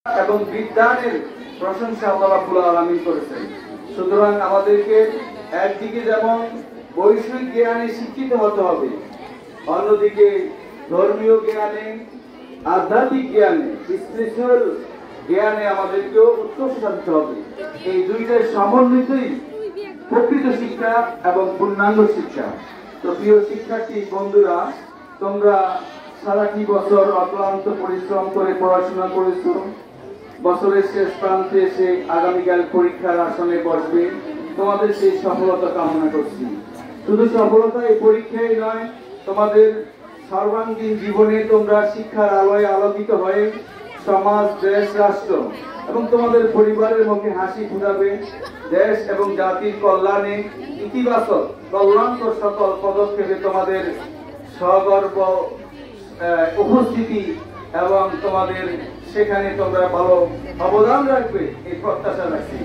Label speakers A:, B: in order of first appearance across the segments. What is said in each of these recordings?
A: এবং বিজ্ঞানের প্রশংসা আল্লাহ রাব্বুল আলামিন করেছেন। সুতরাং আমাদেরকে একদিকে যেমন বৈষয়িক জ্ঞানে শিক্ষিত হতে হবে, অন্যদিকে ধর্মীয় জ্ঞানে, আধ্যাত্মিক জ্ঞানে, স্পিরিচুয়াল জ্ঞানে আমাদেরকেও উৎকর্ষ সাধতে হবে। এই দুইটার সমন্বিতই প্রকৃত শিক্ষা এবং পূর্ণাঙ্গ শিক্ষা। তো প্রিয় শিক্ষার্থী বন্ধুরা, তোমরা সারাটি বছর অক্লান্ত পরিশ্রম করে পড়াশোনা করেছো। বছরের শেষ প্রান্তে এসে আগামীকাল পরীক্ষার আসনে বসবে। তোমাদের সেই সফলতা কামনা করছি। শুধু সফলতা এই পরীক্ষায় নয়, তোমাদের সর্বাঙ্গীন জীবনে তোমরা শিক্ষার আলোয় আলোকিত হয়ে সমাজ, দেশ, রাষ্ট্র এবং তোমাদের পরিবারের মুখে হাসি ফুটাবে। দেশ এবং জাতির কল্যাণে ইতিবাচক কল্যাণকর সকল পদক্ষেপে তোমাদের সগর্ব উপস্থিতি এবং তোমাদের সেখানে তোমরা ভালো অবদান রাখবে এই প্রত্যাশা রাখছি।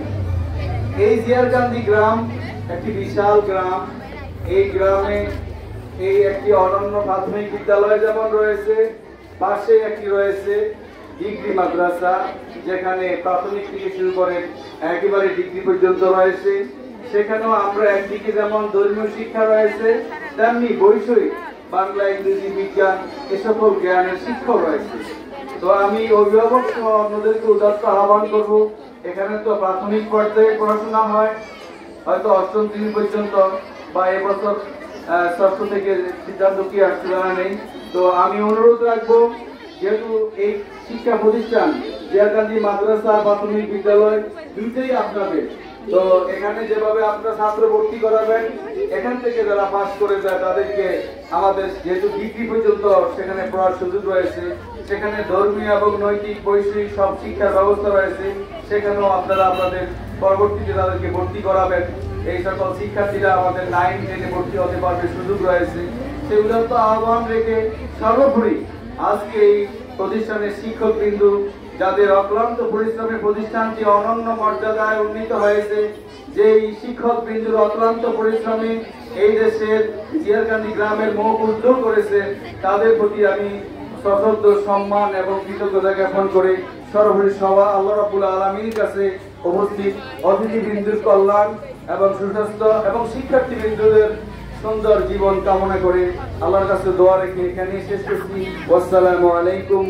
A: এই জিয়ারকান্দি গ্রাম একটি বিশাল গ্রাম। এই গ্রামে এই একটি অনন্য প্রাথমিক বিদ্যালয় যেমন রয়েছে, পাশে একটি রয়েছে ডিগ্রি মাদ্রাসা, যেখানে প্রাথমিক থেকে শুরু করে একেবারে ডিগ্রি পর্যন্ত রয়েছে। সেখানেও আমরা একদিকে যেমন ধর্মীয় শিক্ষা রয়েছে, তেমনি বৈষয়িক বাংলা, ইংরেজি, বিজ্ঞান এ সকল জ্ঞানের শিক্ষক রয়েছে। তো আমি অভিভাবক সহ অন্যদেরকে উদাত্ত আহ্বান করব, এখানে তো প্রাথমিক পর্যায়ে পড়াশোনা হয়, হয়তো অষ্টম শ্রেণী পর্যন্ত, বা এবছর ষষ্ঠ থেকে সিদ্ধান্ত কি আসছে জানা নেই। তো আমি অনুরোধ রাখবো, যেহেতু এই শিক্ষা প্রতিষ্ঠান জিয়ারকান্দি মাদ্রাসা প্রাথমিক বিদ্যালয় দুইটাই আপনাদের, তো এখানে যেভাবে আপনারা ছাত্র ভর্তি করাবেন, এখান থেকে যারা পাস করে যায় তাদেরকে আমাদের যেহেতু ডিগ্রি পর্যন্ত সেখানে পড়ার সুযোগ রয়েছে, সেখানে ধর্মীয় এবং নৈতিক বৈষয়িক সব শিক্ষার ব্যবস্থা রয়েছে, সেখানেও আপনারা আপনাদের পরবর্তীতে তাদেরকে ভর্তি করাবেন। এই সকল শিক্ষার্থীরা আমাদের 9, 10-এ ভর্তি হতে পারবে, সুযোগ রয়েছে। সেগুলো তো আহ্বান রেখে সর্বোপরি আজকে এই প্রতিষ্ঠানের শিক্ষকবৃন্দ, যাদের অক্লান্ত পরিশ্রমে প্রতিষ্ঠানটি অনন্য মর্যাদায় উন্নীত হয়েছে, যে শিক্ষক বিন্দুর অক্লান্ত পরিশ্রমে এই দেশের জিয়ারকান্দি গ্রামের মুখ উজ্জ্বল করেছে, তাদের প্রতি আমি সশ্রদ্ধ সম্মান এবং কৃতজ্ঞতা জ্ঞাপন করে সর্বোপরি সভা আল্লাহ রাব্বুল আলামিনের কাছে উপস্থিত অতিথিবৃন্দের কল্যাণ এবং সুস্বাস্থ্য এবং শিক্ষার্থীবৃন্দদের সুন্দর জীবন কামনা করে আল্লাহর কাছে দোয়া রেখে এখানে শেষ করছি। আসসালামু আলাইকুম।